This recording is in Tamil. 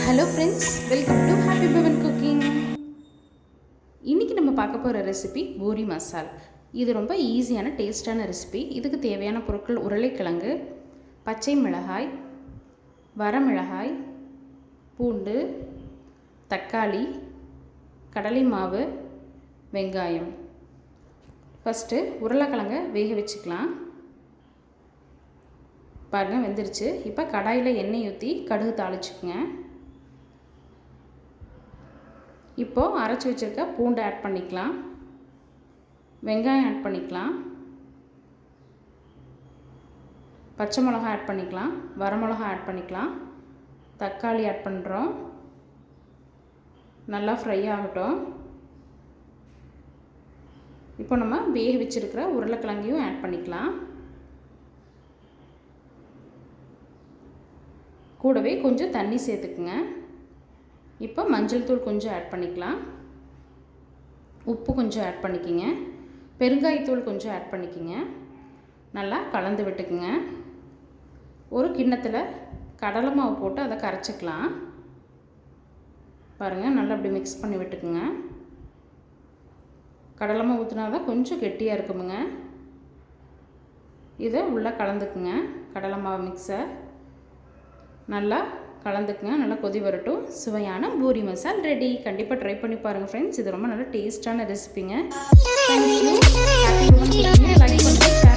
Hello friends, welcome to happy Pavan cooking. இன்றைக்கி நம்ம பார்க்க போகிற ரெசிபி பூரி மசால். இது ரொம்ப ஈஸியான டேஸ்டான ரெசிபி. இதுக்கு தேவையான பொருட்கள்: உருளைக்கிழங்கு, பச்சை மிளகாய், வரமிளகாய், பூண்டு, தக்காளி, கடலை மாவு, வெங்காயம். ஃபஸ்ட்டு உருளைக்கிழங்கை வேக வச்சுக்கலாம். பாருங்கள், வெந்துருச்சு. இப்போ கடாயில் எண்ணெய் ஊற்றி கடுகு தாளிச்சுக்குங்க. இப்போது அரைச்சி வச்சுருக்க பூண்டை ஆட் பண்ணிக்கலாம், வெங்காயம் ஆட் பண்ணிக்கலாம், பச்சை மிளகாய் ஆட் பண்ணிக்கலாம், வரமிளகாய் ஆட் பண்ணிக்கலாம், தக்காளி ஆட் பண்ணுறோம். நல்லா ஃப்ரை ஆகட்டும். இப்போ நம்ம வேக வச்சுருக்கிற உருளைக்கிழங்கையும் ஆட் பண்ணிக்கலாம். கூடவே கொஞ்சம் தண்ணி சேர்த்துக்குங்க. இப்போ மஞ்சள் தூள் கொஞ்சம் ஆட் பண்ணிக்கலாம், உப்பு கொஞ்சம் ஆட் பண்ணிக்கிங்க, பெருங்காயத்தூள் கொஞ்சம் ஆட் பண்ணிக்கிங்க. நல்லா கலந்து விட்டுக்குங்க. ஒரு கிண்ணத்தில் கடலை மாவு போட்டு அதை கரைச்சிக்கலாம். பாருங்கள், நல்லா அப்படி மிக்ஸ் பண்ணி விட்டுக்குங்க. கடலை மாவு ஊற்றினா தான் கொஞ்சம் கெட்டியாக இருக்குமுங்க. இதை உள்ளே கலந்துக்குங்க. கடலை மாவு மிக்ஸை நல்லா கலந்துக்குங்க. நல்லா கொதி வரட்டும். சுவையான பூரி மசால் ரெடி. கண்டிப்பாக ட்ரை பண்ணி பாருங்கள் ஃப்ரெண்ட்ஸ். இது ரொம்ப நல்ல டேஸ்டான ரெசிபிங்க. தேங்க்யூ. லைக் பண்ணுங்கள்.